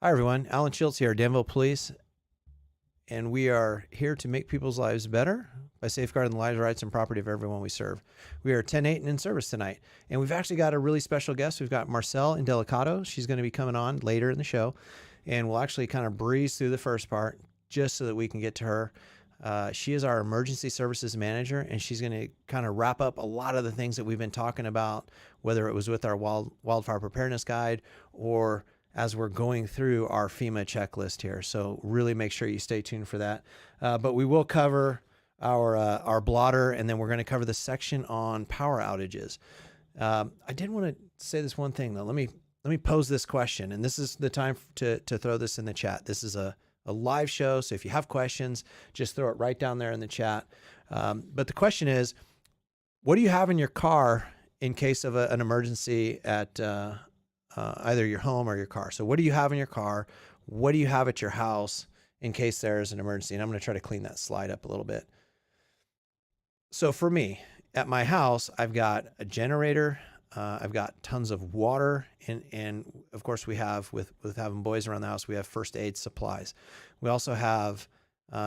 Hi, everyone. Alan Schultz here, Danville Police, and we are here to make people's lives better by safeguarding the lives, rights, and property of everyone we serve. We are 10-8 and in service tonight, and we've actually got a really special guest. We've got Marcelle and Indelicato. She's going to be coming on later in the show, and we'll actually kind of breeze through the first part just so that we can get to her. She is our emergency services manager, and she's going to kind of wrap up a lot of the things that we've been talking about, whether it was with our wildfire preparedness guide or as we're going through our FEMA checklist here. So really make sure you stay tuned for that. But we will cover our blotter, and then we're going to cover the section on power outages. I did want to say this one thing though. Let me pose this question, and this is the time to throw this in the chat. This is a live show, so if you have questions, just throw it right down there in the chat. But the question is, what do you have in your car in case of an emergency at either your home or your car? So what do you have in your car? What do you have at your house in case there's an emergency? And I'm going to try to clean that slide up a little bit. So for me, at my house, I've got a generator. I've got tons of water. And of course we have, with having boys around the house, we have first aid supplies. We also have,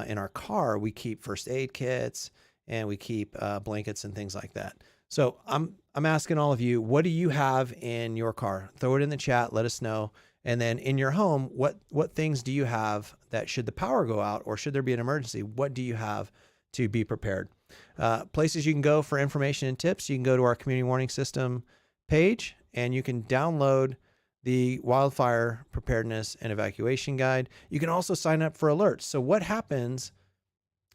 in our car, we keep first aid kits, and we keep blankets and things like that. So I'm asking all of you, what do you have in your car? Throw it in the chat. Let us know. And then in your home, what things do you have that should the power go out or should there be an emergency? What do you have to be prepared? Places you can go for information and tips. You can go to our community warning system page, and you can download the wildfire preparedness and evacuation guide. You can also sign up for alerts. So what happens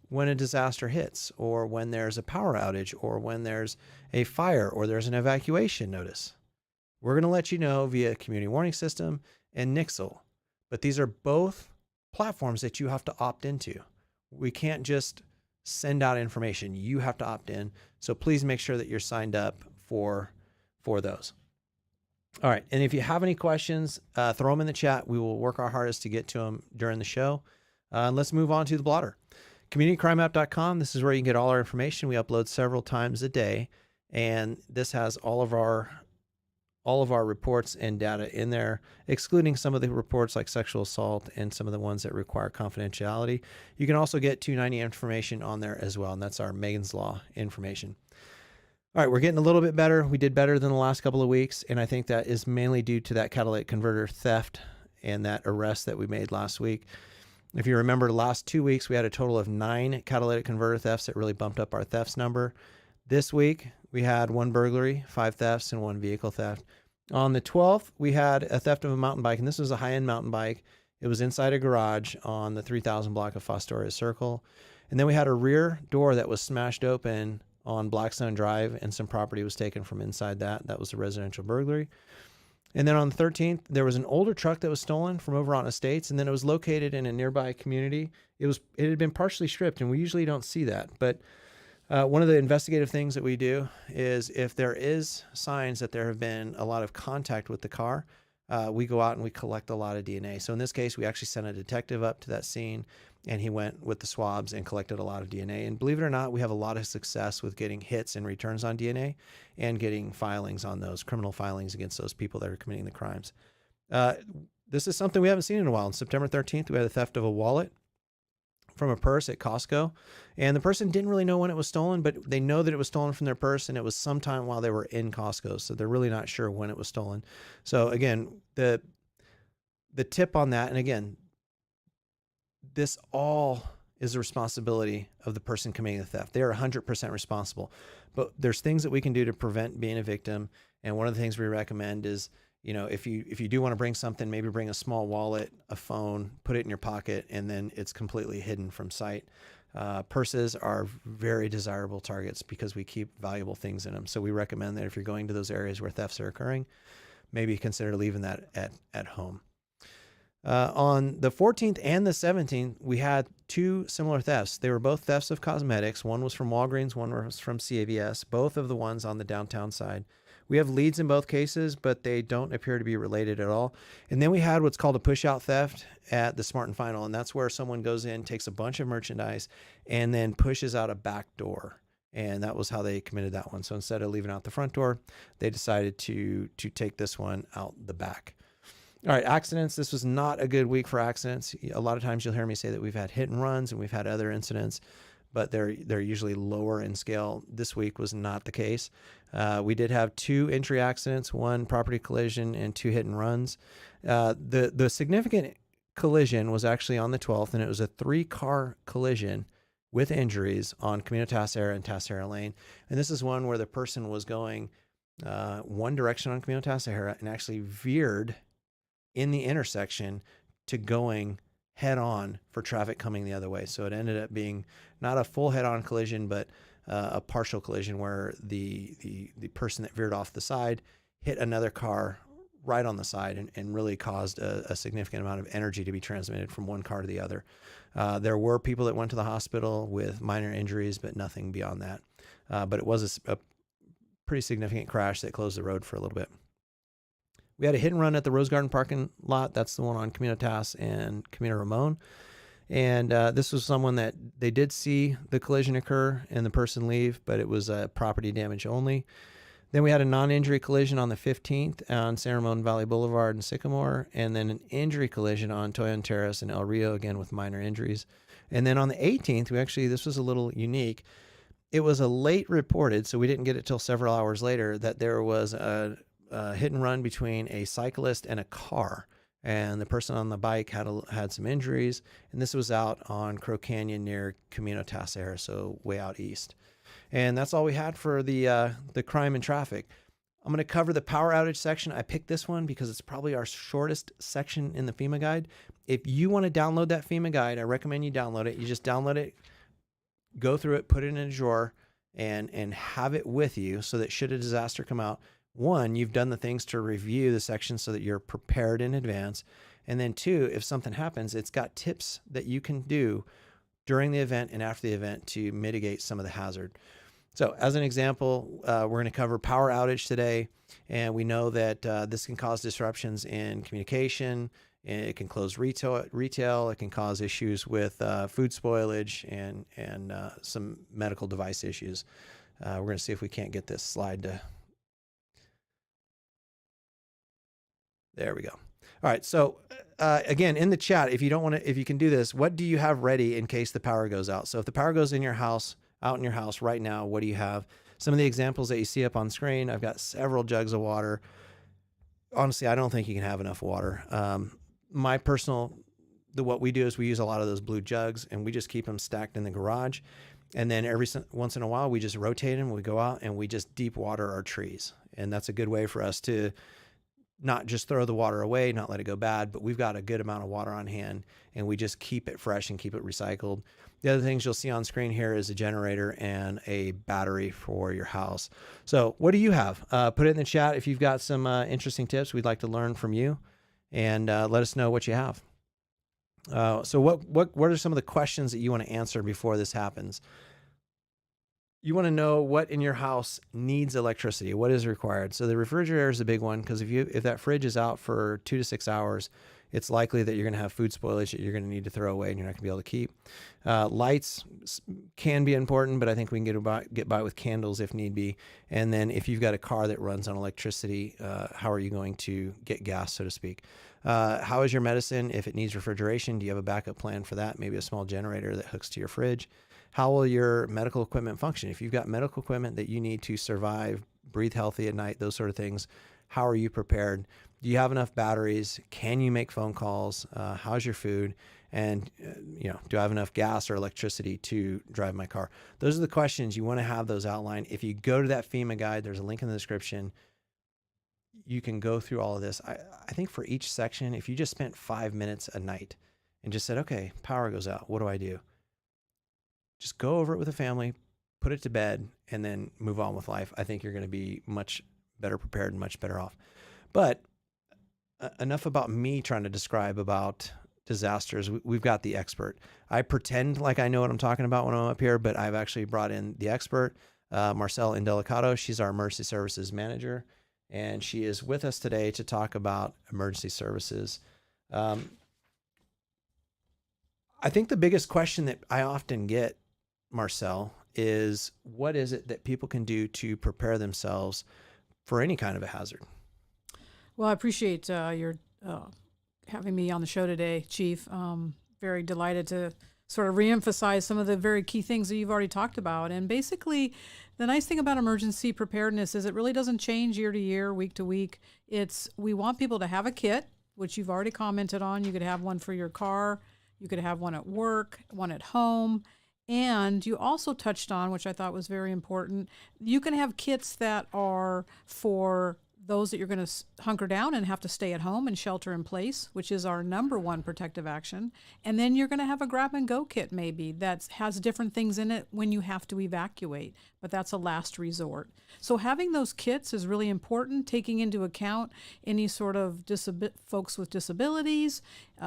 when a disaster hits, or when there's a power outage, or when there's a fire, or there's an evacuation notice? We're going to let you know via community warning system and Nixle, but these are both platforms that you have to opt into. We can't just send out information. You have to opt in. So please make sure that you're signed up for those. All right. And if you have any questions, throw them in the chat. We will work our hardest to get to them during the show. And let's move on to the blotter. CommunityCrimeApp.com. This is where you can get all our information. We upload several times a day, and this has all of our reports and data in there, excluding some of the reports like sexual assault and some of the ones that require confidentiality. You can also get 290 information on there as well, and that's our Megan's Law information. All right, we're getting a little bit better. We did better than the last couple of weeks, and I think that is mainly due to that catalytic converter theft and that arrest that we made last week. If you remember, last 2 weeks, we had a total of 9 catalytic converter thefts that really bumped up our thefts number. This week, we had 1 burglary, 5 thefts, and 1 vehicle theft. On the 12th, we had a theft of a mountain bike, and this was a high-end mountain bike. It was inside a garage on the 3000 block of Fostoria Circle. And then we had a rear door that was smashed open on Blackstone Drive, and some property was taken from inside that. That was a residential burglary. And then on the 13th, there was an older truck that was stolen from over on Estates, and then it was located in a nearby community. It had been partially stripped, and we usually don't see that. But one of the investigative things that we do is, if there is signs that there have been a lot of contact with the car, we go out and we collect a lot of DNA. So in this case, we actually sent a detective up to that scene, and he went with the swabs and collected a lot of DNA. And believe it or not, we have a lot of success with getting hits and returns on DNA and getting filings on those, criminal filings against those people that are committing the crimes. This is something we haven't seen in a while. On September 13th, we had a theft of a wallet from a purse at Costco, and the person didn't really know when it was stolen, but they know that it was stolen from their purse, and it was sometime while they were in Costco, so they're really not sure when it was stolen. So again, the tip on that, and again, this all is the responsibility of the person committing the theft. They are 100% responsible, but there's things that we can do to prevent being a victim. And one of the things we recommend is, if you do want to bring something, maybe bring a small wallet, a phone, put it in your pocket, and then it's completely hidden from sight. Purses are very desirable targets because we keep valuable things in them. So we recommend that if you're going to those areas where thefts are occurring, maybe consider leaving that at home. On the 14th and the 17th, we had 2 similar thefts. They were both thefts of cosmetics. One was from Walgreens, one was from CVS, both of the ones on the downtown side. We have leads in both cases, but they don't appear to be related at all. And then we had what's called a push-out theft at the Smart and Final, and that's where someone goes in, takes a bunch of merchandise, and then pushes out a back door. And that was how they committed that one. So instead of leaving out the front door, they decided to take this one out the back. All right, accidents. This was not a good week for accidents. A lot of times you'll hear me say that we've had hit and runs and we've had other incidents, but they're usually lower in scale. This week was not the case. We did have 2 entry accidents, 1 property collision, and 2 hit and runs. The significant collision was actually on the 12th, and it was a 3-car collision with injuries on Camino Tassera and Tassera Lane. And this is one where the person was going one direction on Camino Tassera and actually veered in the intersection to going head on for traffic coming the other way. So it ended up being not a full head on collision, but a partial collision where the person that veered off the side hit another car right on the side and really caused a significant amount of energy to be transmitted from one car to the other. There were people that went to the hospital with minor injuries, but nothing beyond that. But it was a pretty significant crash that closed the road for a little bit. We had a hit and run at the Rose Garden parking lot. That's the one on Camino Tass and Camino Ramon. And this was someone that they did see the collision occur and the person leave, but it was property damage only. Then we had a non-injury collision on the 15th on San Ramon Valley Boulevard and Sycamore, and then an injury collision on Toyon Terrace and El Rio, again with minor injuries. And then on the 18th, this was a little unique. It was a late reported, so we didn't get it till several hours later, that there was a hit and run between a cyclist and a car, and the person on the bike had some injuries, and this was out on Crow Canyon near Camino Tassera, so way out east. And that's all we had for the crime and traffic. I'm going to cover the power outage section. I picked this one because it's probably our shortest section in the FEMA guide. If you want to download that FEMA guide, I recommend you download it. You just download it, go through it, put it in a drawer, and have it with you so that should a disaster come out, 1, you've done the things to review the section so that you're prepared in advance. And then 2, if something happens, it's got tips that you can do during the event and after the event to mitigate some of the hazard. So as an example, we're going to cover power outage today. And we know that this can cause disruptions in communication. It can close retail. It can cause issues with food spoilage and some medical device issues. We're going to see if we can't get this slide to... There we go. All right. So again, in the chat, if you can do this, what do you have ready in case the power goes out? So if the power goes out in your house right now, what do you have? Some of the examples that you see up on screen, I've got several jugs of water. Honestly, I don't think you can have enough water. What we do is we use a lot of those blue jugs and we just keep them stacked in the garage. And then once in a while, we just rotate them. We go out and we just deep water our trees. And that's a good way for us to not just throw the water away, not let it go bad, but we've got a good amount of water on hand and we just keep it fresh and keep it recycled. The other things you'll see on screen here is a generator and a battery for your house. So what do you have? Put it in the chat if you've got some interesting tips. We'd like to learn from you, and let us know what you have. So what are some of the questions that you want to answer before this happens? You want to know what in your house needs electricity, what is required. So the refrigerator is a big one, because if that fridge is out for 2 to 6 hours, it's likely that you're going to have food spoilage that you're going to need to throw away and you're not going to be able to keep. Lights can be important, but I think we can get by with candles if need be. And then if you've got a car that runs on electricity, how are you going to get gas, so to speak? How is your medicine? If it needs refrigeration, do you have a backup plan for that? Maybe a small generator that hooks to your fridge. How will your medical equipment function? If you've got medical equipment that you need to survive, breathe healthy at night, those sort of things, how are you prepared? Do you have enough batteries? Can you make phone calls? How's your food? And, do I have enough gas or electricity to drive my car? Those are the questions. You want to have those outlined. If you go to that FEMA guide, there's a link in the description. You can go through all of this. I think for each section, if you just spent 5 minutes a night and just said, okay, power goes out, what do I do? Just go over it with a family, put it to bed, and then move on with life. I think you're going to be much better prepared and much better off. But enough about me trying to describe about disasters. We've got the expert. I pretend like I know what I'm talking about when I'm up here, but I've actually brought in the expert, Marcelle and Indelicato. She's our emergency services manager, and she is with us today to talk about emergency services. I think the biggest question that I often get, Marcelle, is what is it that people can do to prepare themselves for any kind of a hazard? Well, I appreciate your having me on the show today, Chief. Very delighted to sort of reemphasize some of the very key things that you've already talked about. And basically, the nice thing about emergency preparedness is it really doesn't change year to year, week to week. We want people to have a kit, which you've already commented on. You could have one for your car. You could have one at work, one at home. And you also touched on, which I thought was very important, you can have kits that are for those that you're going to hunker down and have to stay at home and shelter in place, which is our number one protective action. And then you're going to have a grab and go kit maybe that has different things in it when you have to evacuate, but that's a last resort. So having those kits is really important, taking into account any sort of folks with disabilities,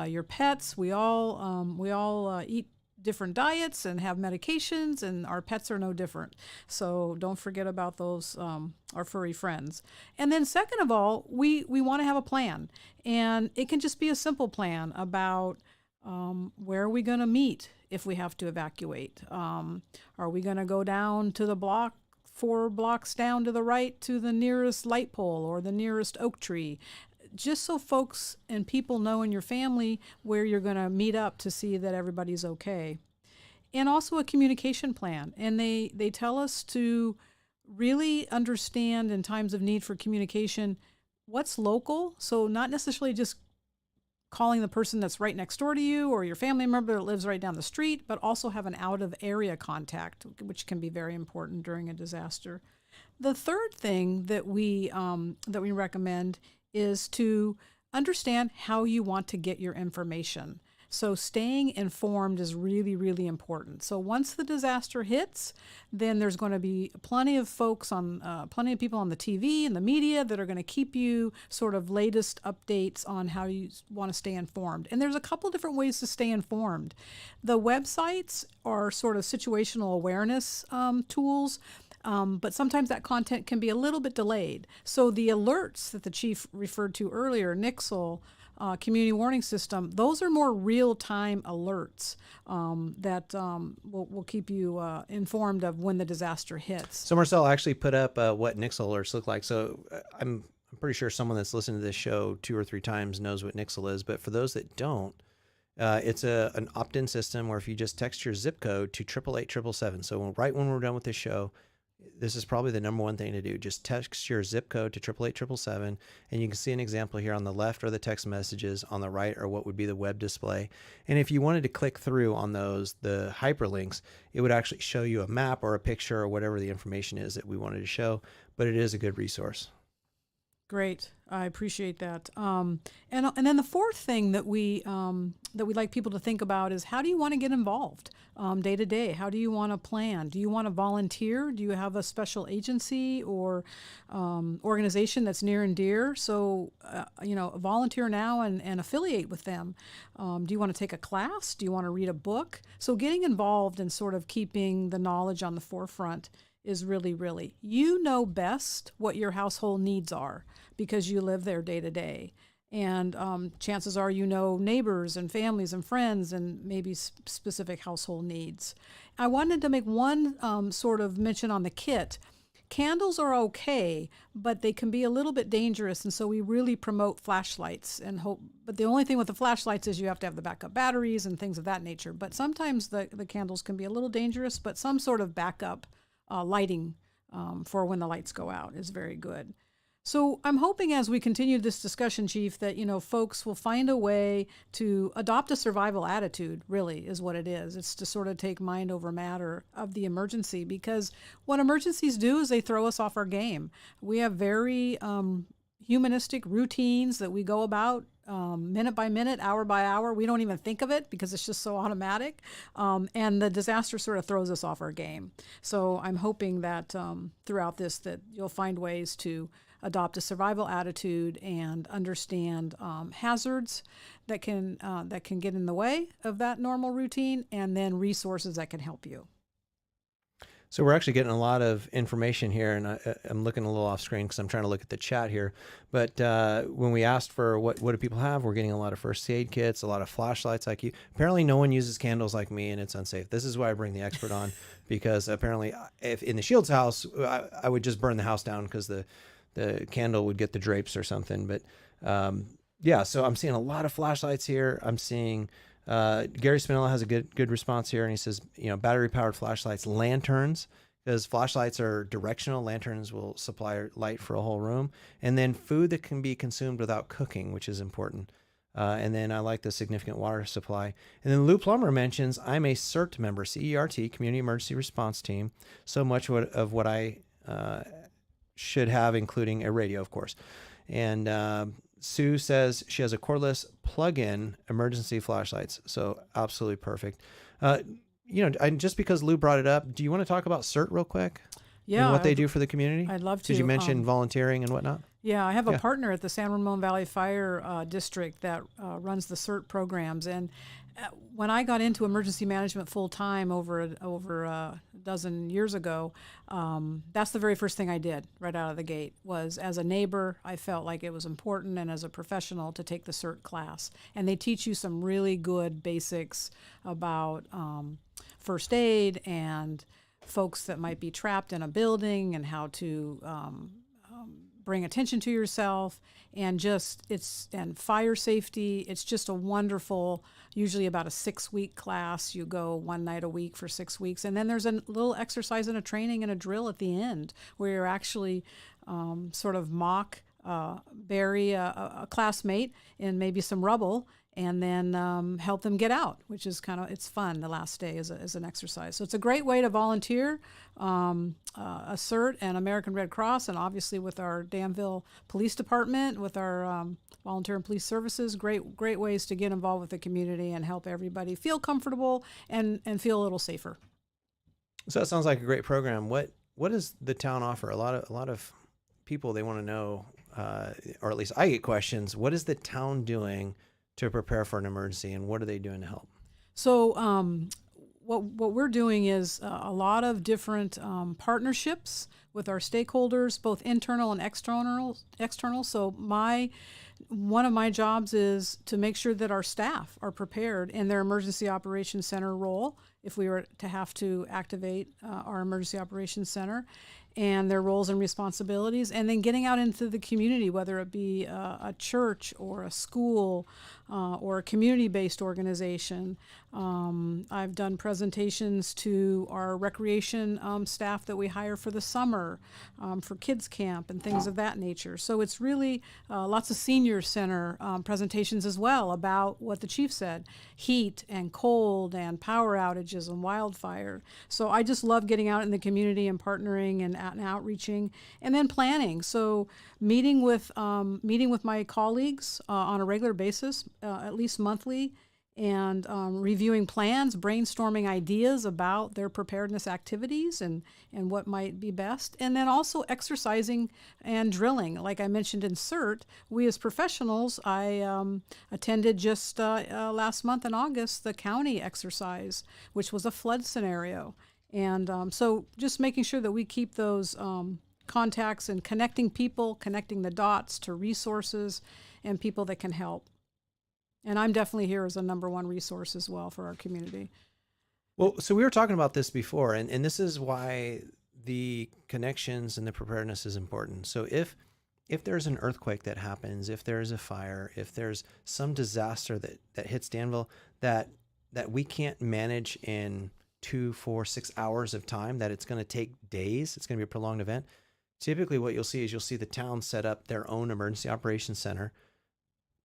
your pets. We all eat different diets and have medications, and our pets are no different. So don't forget about those, our furry friends. And then second of all, we want to have a plan. And it can just be a simple plan about where are we going to meet if we have to evacuate? Are we going to go down to the block, 4 blocks down to the right to the nearest light pole or the nearest oak tree? Just so folks and people know in your family where you're going to meet up to see that everybody's okay. And also a communication plan. And they tell us to really understand in times of need for communication what's local. So not necessarily just calling the person that's right next door to you or your family member that lives right down the street, but also have an out of area contact, which can be very important during a disaster. The third thing that we recommend is to understand how you want to get your information. So staying informed is really, really important. So once the disaster hits, then there's going to be plenty of people on the TV and the media that are going to keep you sort of latest updates on how you want to stay informed. And there's a couple different ways to stay informed. The websites are sort of situational awareness tools. But sometimes that content can be a little bit delayed. So the alerts that the chief referred to earlier, Nixle, community warning system, those are more real-time alerts that will keep you informed of when the disaster hits. So Marcelle actually put up what Nixle alerts look like. So I'm pretty sure someone that's listened to this show 2 or 3 times knows what Nixle is. But for those that don't, it's an opt-in system where if you just text your zip code to 888-777, so right when we're done with this show, this is probably the number one thing to do. Just text your zip code to 888-777, and you can see an example here on the left are the text messages, on the right are what would be the web display. And if you wanted to click through on those, the hyperlinks, it would actually show you a map or a picture or whatever the information is that we wanted to show, but it is a good resource. Great. I appreciate that. And then the fourth thing that we like people to think about is how do you want to get involved day to day? How do you want to plan? Do you want to volunteer? Do you have a special agency or organization that's near and dear? So, volunteer now and affiliate with them. Do you want to take a class? Do you want to read a book? So getting involved and sort of keeping the knowledge on the forefront is really, really, you know best what your household needs are because you live there day to day. And chances are you know neighbors and families and friends and maybe specific household needs. I wanted to make one sort of mention on the kit. Candles are okay, but they can be a little bit dangerous, and so we really promote flashlights and hope. But the only thing with the flashlights is you have to have the backup batteries and things of that nature. But sometimes the candles can be a little dangerous, but some sort of backup lighting for when the lights go out is very good. So I'm hoping as we continue this discussion, Chief, that, folks will find a way to adopt a survival attitude, really, is what it is. It's to sort of take mind over matter of the emergency, because what emergencies do is they throw us off our game. We have very humanistic routines that we go about minute by minute, hour by hour. We don't even think of it because it's just so automatic. And the disaster sort of throws us off our game. So I'm hoping that throughout this that you'll find ways to adopt a survival attitude and understand hazards that can get in the way of that normal routine, and then resources that can help you. So we're actually getting a lot of information here, and I'm looking a little off screen because I'm trying to look at the chat here. But when we asked for what do people have, we're getting a lot of first aid kits, a lot of flashlights like you. Apparently no one uses candles like me, and it's unsafe. This is why I bring the expert on, because apparently if in the Shields house, I would just burn the house down because the candle would get the drapes or something. But Yeah, so I'm seeing a lot of flashlights here. I'm seeing Gary Spinella has a good response here, and he says, battery powered flashlights, lanterns, because flashlights are directional. Lanterns will supply light for a whole room, and then food that can be consumed without cooking, which is important. And then I like the significant water supply. And then Lou Plummer mentions, I'm a CERT member, CERT, Community Emergency Response Team. So much of what I should have, including a radio, of course. And Sue says she has a cordless plug-in emergency flashlights. So absolutely perfect. Just because Lou brought it up, do you want to talk about CERT real quick? Yeah. And what they do for the community? I'd love to. Because you mentioned volunteering and whatnot. Yeah, I have a partner at the San Ramon Valley Fire District that runs the CERT programs. And when I got into emergency management full time over a dozen years ago, that's the very first thing I did right out of the gate. Was as a neighbor, I felt like it was important, and as a professional, to take the CERT class. And they teach you some really good basics about first aid and folks that might be trapped in a building, and how to bring attention to yourself, and fire safety. It's just a wonderful, usually about a 6-week class. You go one night a week for 6 weeks. And then there's a little exercise and a training and a drill at the end where you're actually sort of mock bury a classmate in maybe some rubble, and then help them get out, which is it's fun the last day as an exercise. So it's a great way to volunteer, a CERT and American Red Cross, and obviously with our Danville Police Department, with our volunteer and police services, great ways to get involved with the community and help everybody feel comfortable and feel a little safer. So that sounds like a great program. What does the town offer? A lot of people, they want to know, or at least I get questions. What is the town doing to prepare for an emergency, and what are they doing to help? So what we're doing is a lot of different partnerships with our stakeholders, both internal and external. So one of my jobs is to make sure that our staff are prepared in their emergency operations center role, if we were to have to activate our emergency operations center, and their roles and responsibilities, and then getting out into the community, whether it be a church or a school or a community-based organization. I've done presentations to our recreation staff that we hire for the summer, for kids camp and things of that nature. So it's really lots of senior center presentations as well about what the chief said, heat and cold and power outages and wildfire. So I just love getting out in the community and partnering and outreaching, and then planning. So meeting with my colleagues on a regular basis, at least monthly, and reviewing plans, brainstorming ideas about their preparedness activities and what might be best. And then also exercising and drilling. Like I mentioned in CERT, we as professionals, I attended just last month in August, the county exercise, which was a flood scenario. And so just making sure that we keep those contacts and connecting people, connecting the dots to resources and people that can help. And I'm definitely here as a number one resource as well for our community. Well, so we were talking about this before, and this is why the connections and the preparedness is important. So if there's an earthquake that happens, if there's a fire, if there's some disaster that hits Danville that we can't manage in 2, 4, 6 hours of time, that it's going to take days, it's going to be a prolonged event, typically what you'll see the town set up their own emergency operations center.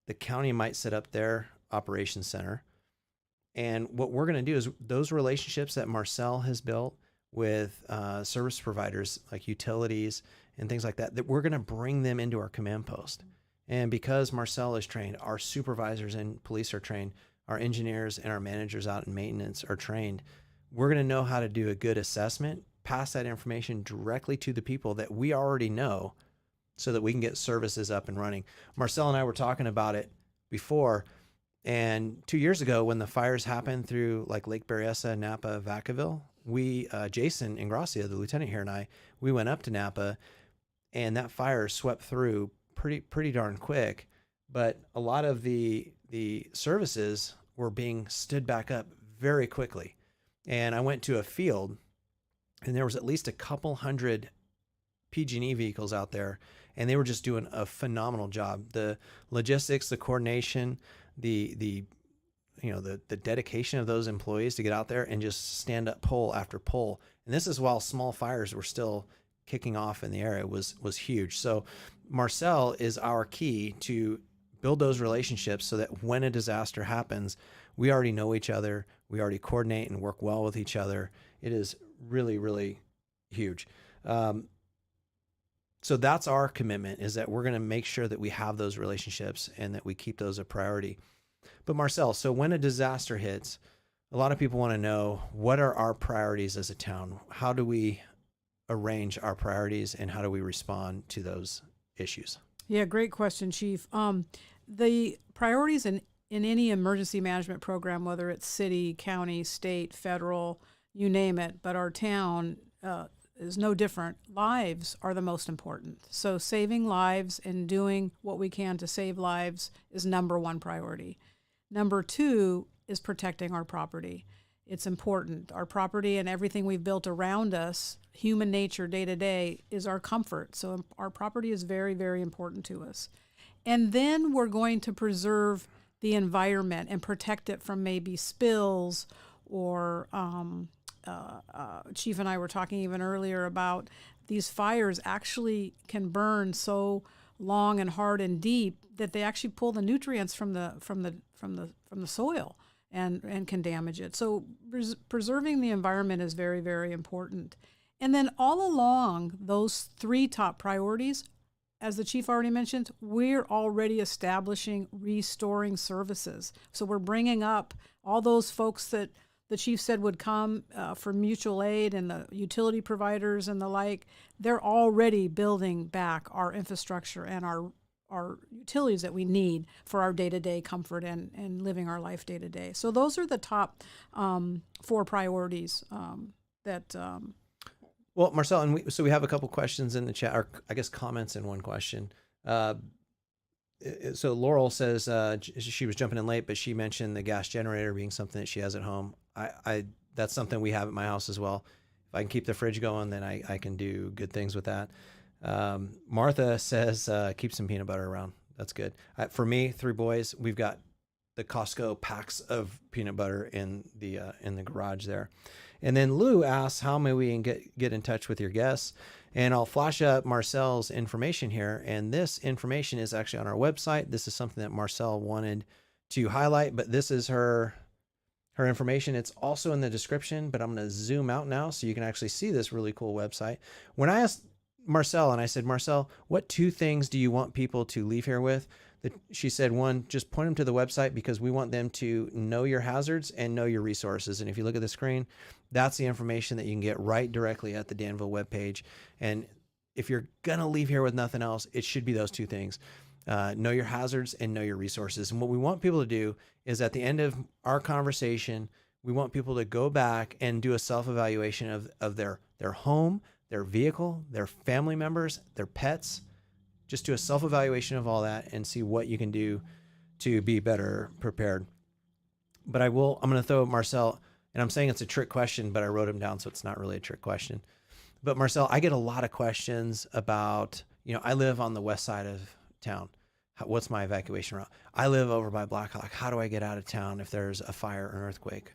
The county might set up their operations center. And what we're going to do is those relationships that Marcelle has built with service providers like utilities and things like that we're going to bring them into our command post. And because Marcelle is trained, our supervisors and police are trained, our engineers and our managers out in maintenance are trained, we're going to know how to do a good assessment, pass that information directly to the people that we already know, so that we can get services up and running. Marcelle and I were talking about it before, and 2 years ago when the fires happened through like Lake Berryessa, Napa, Vacaville, we, Jason Ingracia, the lieutenant here, and I, we went up to Napa, and that fire swept through pretty darn quick. But a lot of the services were being stood back up very quickly. And I went to a field, and there was at least a couple hundred PG&E vehicles out there, and they were just doing a phenomenal job. The logistics, the coordination, the dedication of those employees to get out there and just stand up pole after pole. And this is while small fires were still kicking off in the area, was huge. So Marcelle is our key to build those relationships so that when a disaster happens, we already know each other. We already coordinate and work well with each other. It is really, really huge. So that's our commitment, is that we're going to make sure that we have those relationships and that we keep those a priority. But Marcelle, so when a disaster hits, a lot of people want to know, what are our priorities as a town? How do we arrange our priorities and how do we respond to those issues? Yeah, great question, Chief. The priorities in any emergency management program, whether it's city, county, state, federal, you name it, but our town is no different. Lives are the most important. So saving lives and doing what we can to save lives is number one priority. Number two is protecting our property. It's important. Our property and everything we've built around us, human nature day to day, is our comfort. So our property is very, very important to us. And then we're going to preserve the environment and protect it from maybe spills or Chief and I were talking even earlier about these fires actually can burn so long and hard and deep that they actually pull the nutrients from the soil and can damage it. So preserving the environment is very, very important. And then all along those three top priorities, as the Chief already mentioned, we're already establishing restoring services. So we're bringing up all those folks that the Chief said would come for mutual aid and the utility providers and the like. They're already building back our infrastructure and our utilities that we need for our day-to-day comfort and living our life day-to-day. So those are the top 4 priorities that... Well, Marcelle, and so we have a couple questions in the chat, or I guess comments in one question. So Laurel says she was jumping in late, but she mentioned the gas generator being something that she has at home. That's something we have at my house as well. If I can keep the fridge going, then I can do good things with that. Martha says keep some peanut butter around. That's good. For me, 3 boys, we've got the Costco packs of peanut butter in the garage there. And then Lou asks, how may we get in touch with your guests? And I'll flash up Marcelle's information here. And this information is actually on our website. This is something that Marcelle wanted to highlight, but this is her information. It's also in the description, but I'm going to zoom out now so you can actually see this really cool website. When I asked Marcelle, and I said, Marcelle, what 2 things do you want people to leave here with? She said, 1, just point them to the website because we want them to know your hazards and know your resources. And if you look at the screen, that's the information that you can get right directly at the Danville webpage. And if you're going to leave here with nothing else, it should be those 2 things. Know your hazards and know your resources. And what we want people to do is at the end of our conversation, we want people to go back and do a self-evaluation of their home, their vehicle, their family members, their pets. Just do a self-evaluation of all that and see what you can do to be better prepared. But I'm going to throw Marcelle, and I'm saying it's a trick question, but I wrote them down, so it's not really a trick question. But Marcelle, I get a lot of questions about, I live on the west side of town. What's my evacuation route? I live over by Black Hawk. How do I get out of town if there's a fire or an earthquake?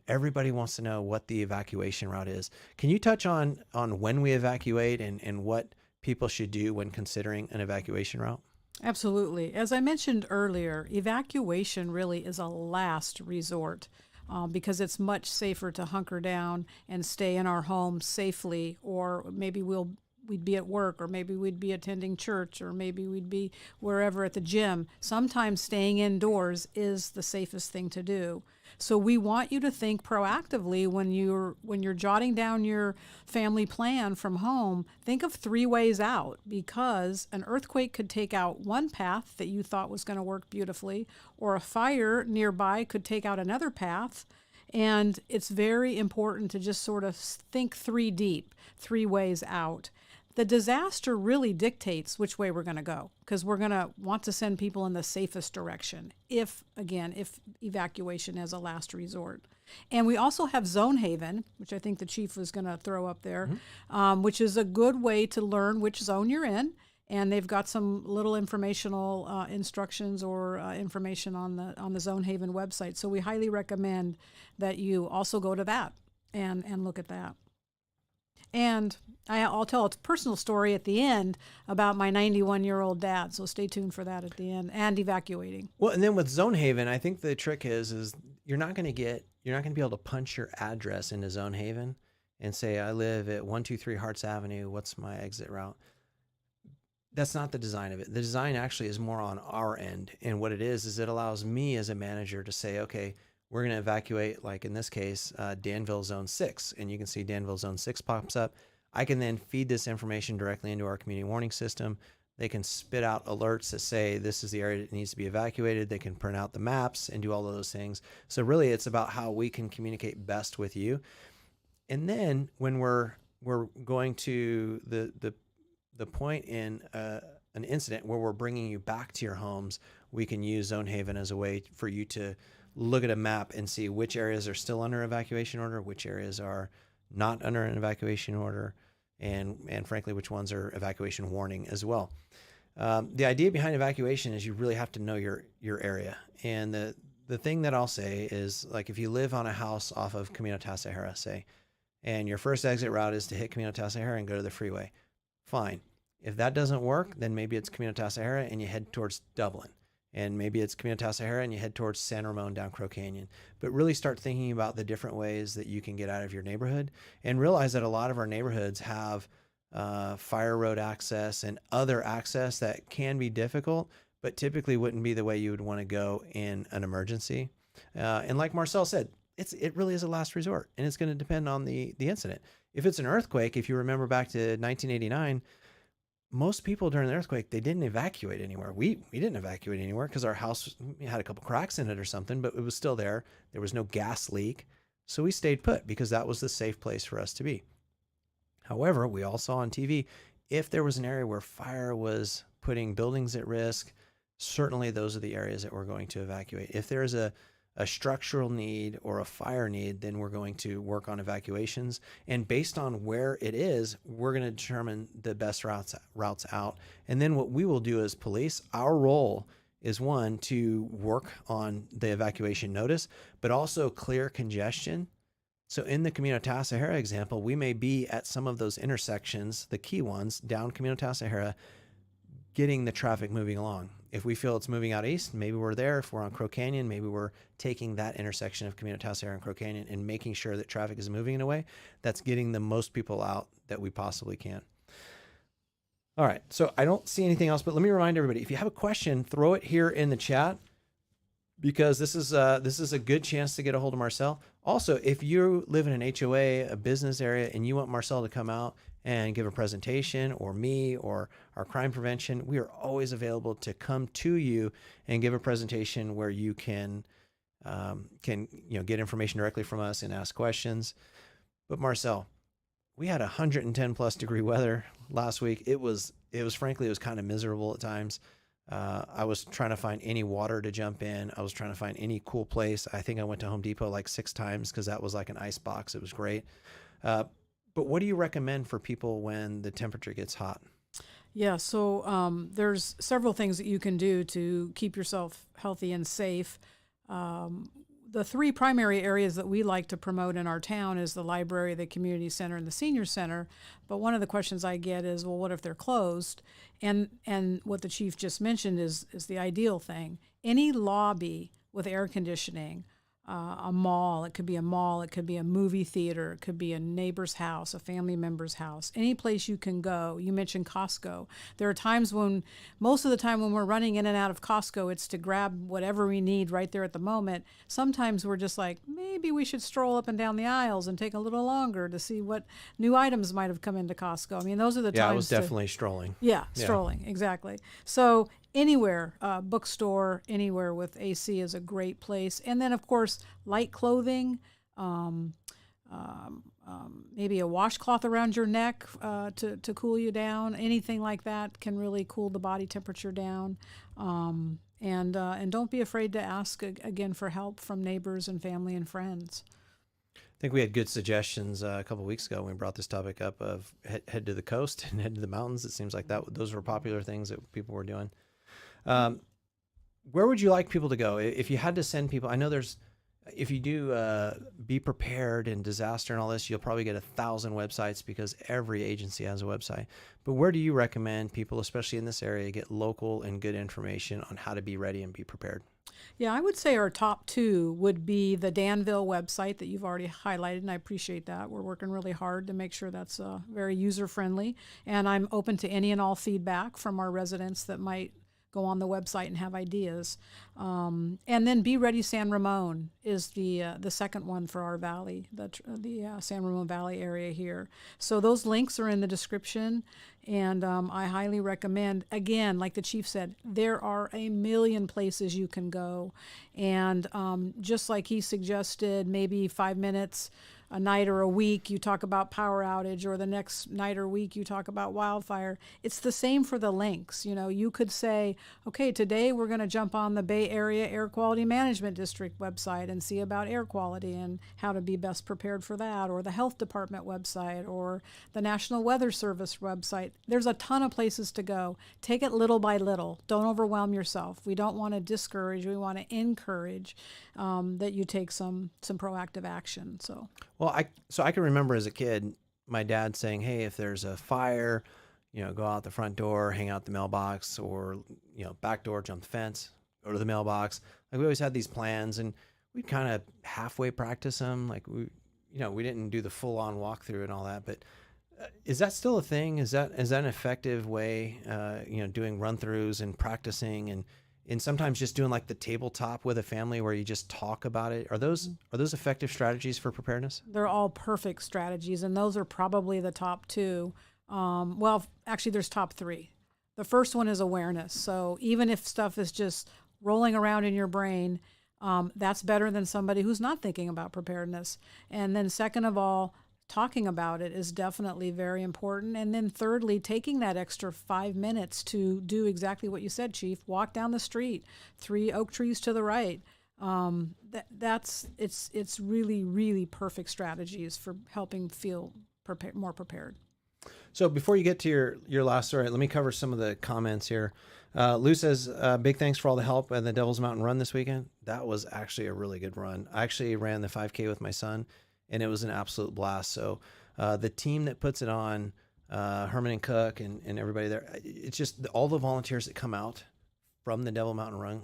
Everybody wants to know what the evacuation route is. Can you touch on when we evacuate and what people should do when considering an evacuation route? Absolutely. As I mentioned earlier, evacuation really is a last resort because it's much safer to hunker down and stay in our home safely, or maybe we'd be at work, or maybe we'd be attending church, or maybe we'd be wherever at the gym. Sometimes staying indoors is the safest thing to do. So we want you to think proactively when you're jotting down your family plan from home. Think of 3 ways out, because an earthquake could take out one path that you thought was going to work beautifully, or a fire nearby could take out another path. And it's very important to just sort of think 3 deep, 3 ways out. The disaster really dictates which way we're going to go, because we're going to want to send people in the safest direction if evacuation is a last resort. And we also have Zonehaven, which I think the chief was going to throw up there, which is a good way to learn which zone you're in. And they've got some little informational instructions or information on the Zonehaven website. So we highly recommend that you also go to that and look at that. And I'll tell a personal story at the end about my 91-year-old dad. So stay tuned for that at the end, and evacuating. Well, and then with Zonehaven, I think the trick is you're not going to be able to punch your address into Zonehaven and say, I live at 123 Harts Avenue. What's my exit route? That's not the design of it. The design actually is more on our end. And what it is it allows me as a manager to say, okay, we're going to evacuate, like in this case, Danville Zone 6. And you can see Danville Zone 6 pops up. I can then feed this information directly into our community warning system. They can spit out alerts that say this is the area that needs to be evacuated. They can print out the maps and do all of those things. So really it's about how we can communicate best with you. And then when we're going to the point in an incident where we're bringing you back to your homes, we can use Zonehaven as a way for you to look at a map and see which areas are still under evacuation order, which areas are not under an evacuation order, and frankly, which ones are evacuation warning as well. The idea behind evacuation is you really have to know your area. And the thing that I'll say is, like, if you live on a house off of Camino Tasajara, say, and your first exit route is to hit Camino Tasajara and go to the freeway, fine. If that doesn't work, then maybe it's Camino Tasajara and you head towards Dublin. And maybe it's Camino Tasajara and you head towards San Ramon down Crow Canyon. But really start thinking about the different ways that you can get out of your neighborhood, and realize that a lot of our neighborhoods have fire road access and other access that can be difficult, but typically wouldn't be the way you would want to go in an emergency. And like Marcelle said, it really is a last resort, and it's going to depend on the incident. If it's an earthquake, if you remember back to 1989, most people during the earthquake, they didn't evacuate anywhere. We didn't evacuate anywhere because our house had a couple cracks in it or something, but it was still there. There was no gas leak. So we stayed put because that was the safe place for us to be. However, we all saw on TV, if there was an area where fire was putting buildings at risk, certainly those are the areas that we're going to evacuate. If there's a structural need or a fire need, then we're going to work on evacuations. And based on where it is, we're going to determine the best routes out. And then what we will do as police, our role is, one, to work on the evacuation notice, but also clear congestion. So in the Camino Tasajara example, we may be at some of those intersections, the key ones, down Camino Tasajara, getting the traffic moving along. If we feel it's moving out east, maybe we're there. If we're on Crow Canyon, maybe we're taking that intersection of Camino Tasajara and Crow Canyon and making sure that traffic is moving in a way that's getting the most people out that we possibly can. All right, so I don't see anything else, but let me remind everybody, if you have a question, throw it here in the chat, because this is a good chance to get a hold of Marcelle. Also, if you live in an HOA, a business area, and you want Marcelle to come out and give a presentation, or me, or our crime prevention, we are always available to come to you and give a presentation where you can get information directly from us and ask questions. But Marcelle, we had 110 plus degree weather last week. It was frankly kind of miserable at times. I was trying to find any water to jump in. I was trying to find any cool place. I think I went to Home Depot like 6 times because that was like an ice box. It was great. But what do you recommend for people when the temperature gets hot? Yeah, so there's several things that you can do to keep yourself healthy and safe. The 3 primary areas that we like to promote in our town is the library, the community center, and the senior center. But one of the questions I get is, well, what if they're closed? And what the chief just mentioned is the ideal thing. Any lobby with air conditioning, a mall, it could be a movie theater, it could be a neighbor's house, a family member's house, any place you can go. You mentioned Costco. There are times most of the time when we're running in and out of Costco, it's to grab whatever we need right there at the moment. Sometimes we're just like, maybe we should stroll up and down the aisles and take a little longer to see what new items might have come into Costco. I mean, those are the times. Yeah, I was definitely strolling. Yeah, strolling, exactly. So anywhere, bookstore, anywhere with AC is a great place. And then, of course, light clothing, maybe a washcloth around your neck to cool you down. Anything like that can really cool the body temperature down. And don't be afraid to ask again for help from neighbors and family and friends. I think we had good suggestions a couple of weeks ago when we brought this topic up of head to the coast and head to the mountains. It seems like those were popular things that people were doing. Where would you like people to go if you had to send people? I know if you do be prepared in disaster and all this, you'll probably get 1,000 websites because every agency has a website. But where do you recommend people, especially in this area, get local and good information on how to be ready and be prepared? Yeah, I would say our top two would be the Danville website that you've already highlighted, and I appreciate that. We're working really hard to make sure that's very user-friendly, and I'm open to any and all feedback from our residents that might go on the website and have ideas. And then Be Ready San Ramon is the second one for our valley, the San Ramon Valley area here. So those links are in the description, and I highly recommend, again, like the chief said, there are a million places you can go. And just like he suggested, maybe 5 minutes a night or a week, you talk about power outage, or the next night or week, you talk about wildfire. It's the same for the links. You know, you could say, okay, today we're going to jump on the Bay Area Air Quality Management District website and see about air quality and how to be best prepared for that, or the Health Department website, or the National Weather Service website. There's a ton of places to go. Take it little by little. Don't overwhelm yourself. We don't want to discourage. We want to encourage that you take some proactive action. Well, I can remember as a kid, my dad saying, "Hey, if there's a fire, go out the front door, hang out the mailbox, or back door, jump the fence, go to the mailbox." Like, we always had these plans, and we'd kind of halfway practice them. Like, we didn't do the full on walkthrough and all that. But is that still a thing? Is that an effective way? Doing run throughs and practicing and sometimes just doing like the tabletop with a family where you just talk about it. Are those effective strategies for preparedness? They're all perfect strategies, and those are probably the top two. Well, actually, there's top three. The first one is awareness. So even if stuff is just rolling around in your brain, that's better than somebody who's not thinking about preparedness. And then second of all, talking about it is definitely very important. And then thirdly, taking that extra 5 minutes to do exactly what you said, Chief. Walk down the street, 3 oak trees to the right. It's really, really perfect strategies for helping feel more prepared. So before you get to your last story, let me cover some of the comments here. Lou says, big thanks for all the help at the Devil's Mountain Run this weekend. That was actually a really good run. I actually ran the 5K with my son, and it was an absolute blast. So the team that puts it on, Herman and Cook and everybody there, it's just all the volunteers that come out from the Devil Mountain Run,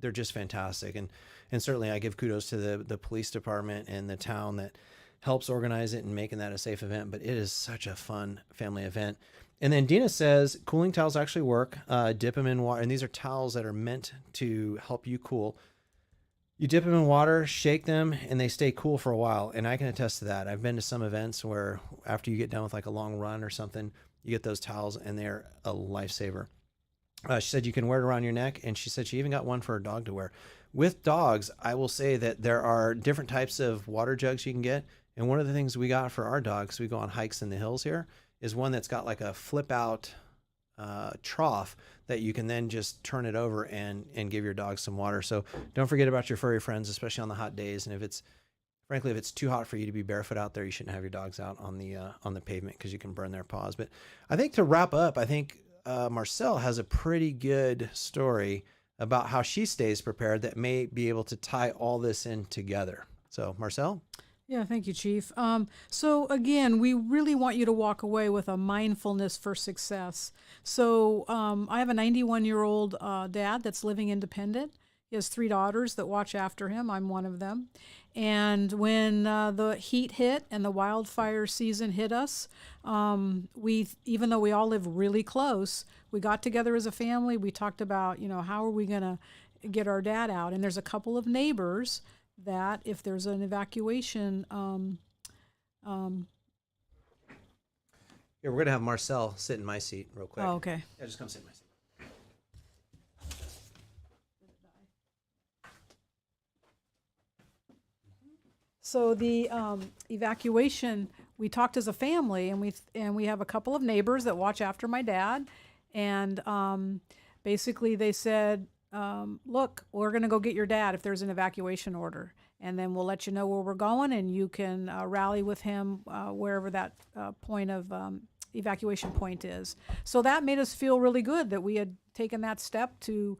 they're just fantastic. And certainly I give kudos to the police department and the town that helps organize it and making that a safe event. But it is such a fun family event. And then Dina says, cooling towels actually work. Dip them in water. And these are towels that are meant to help you cool. You dip them in water, shake them, and they stay cool for a while. And I can attest to that. I've been to some events where after you get done with like a long run or something, you get those towels and they're a lifesaver. She said you can wear it around your neck. And she said she even got one for her dog to wear. With dogs, I will say that there are different types of water jugs you can get. And one of the things we got for our dogs, we go on hikes in the hills here, is one that's got like a flip out trough that you can then just turn it over and give your dog some water. So don't forget about your furry friends, especially on the hot days. And if it's too hot for you to be barefoot out there, you shouldn't have your dogs out on the pavement because you can burn their paws. But I think to wrap up, I think Marcelle has a pretty good story about how she stays prepared that may be able to tie all this in together. So Marcelle? Yeah, thank you, Chief. So again, we really want you to walk away with a mindfulness for success. So I have a 91-year-old dad that's living independent. He has 3 daughters that watch after him. I'm one of them. And when the heat hit and the wildfire season hit us, even though we all live really close, we got together as a family. We talked about, how are we going to get our dad out? And there's a couple of neighbors that if there's an evacuation, Yeah, we're going to have Marcelle sit in my seat real quick. Oh, okay. Yeah, just come sit in my seat. So the evacuation, we talked as a family, and we have a couple of neighbors that watch after my dad, and basically they said, look, we're going to go get your dad if there's an evacuation order, and then we'll let you know where we're going, and you can rally with him wherever that point of evacuation point is. So that made us feel really good that we had taken that step to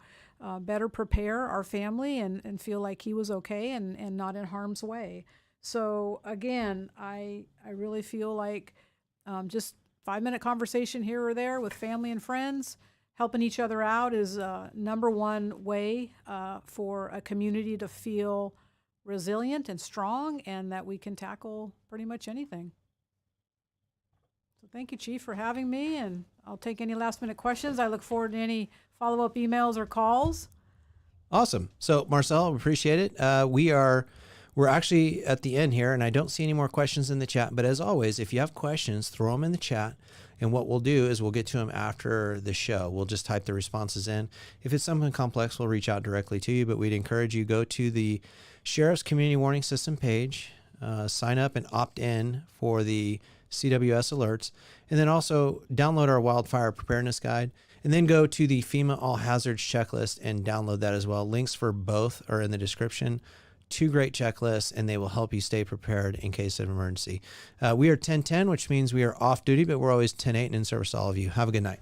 better prepare our family and feel like he was okay and not in harm's way. So again, I really feel like just 5-minute conversation here or there with family and friends, helping each other out is number one way for a community to feel resilient and strong, and that we can tackle pretty much anything. So thank you, Chief, for having me, and I'll take any last-minute questions. I look forward to any follow-up emails or calls. Awesome. So Marcelle, we appreciate it. We're actually at the end here, and I don't see any more questions in the chat. But as always, if you have questions, throw them in the chat. And what we'll do is we'll get to them after the show. We'll just type the responses in. If it's something complex, we'll reach out directly to you. But we'd encourage you go to the Sheriff's Community Warning System page, sign up and opt in for the CWS alerts, and then also download our wildfire preparedness guide, and then go to the FEMA All Hazards checklist and download that as well. Links for both are in the description. 2 great checklists, and they will help you stay prepared in case of emergency. We are 10:10, which means we are off duty, but we're always 10:08 and in service to all of you. Have a good night.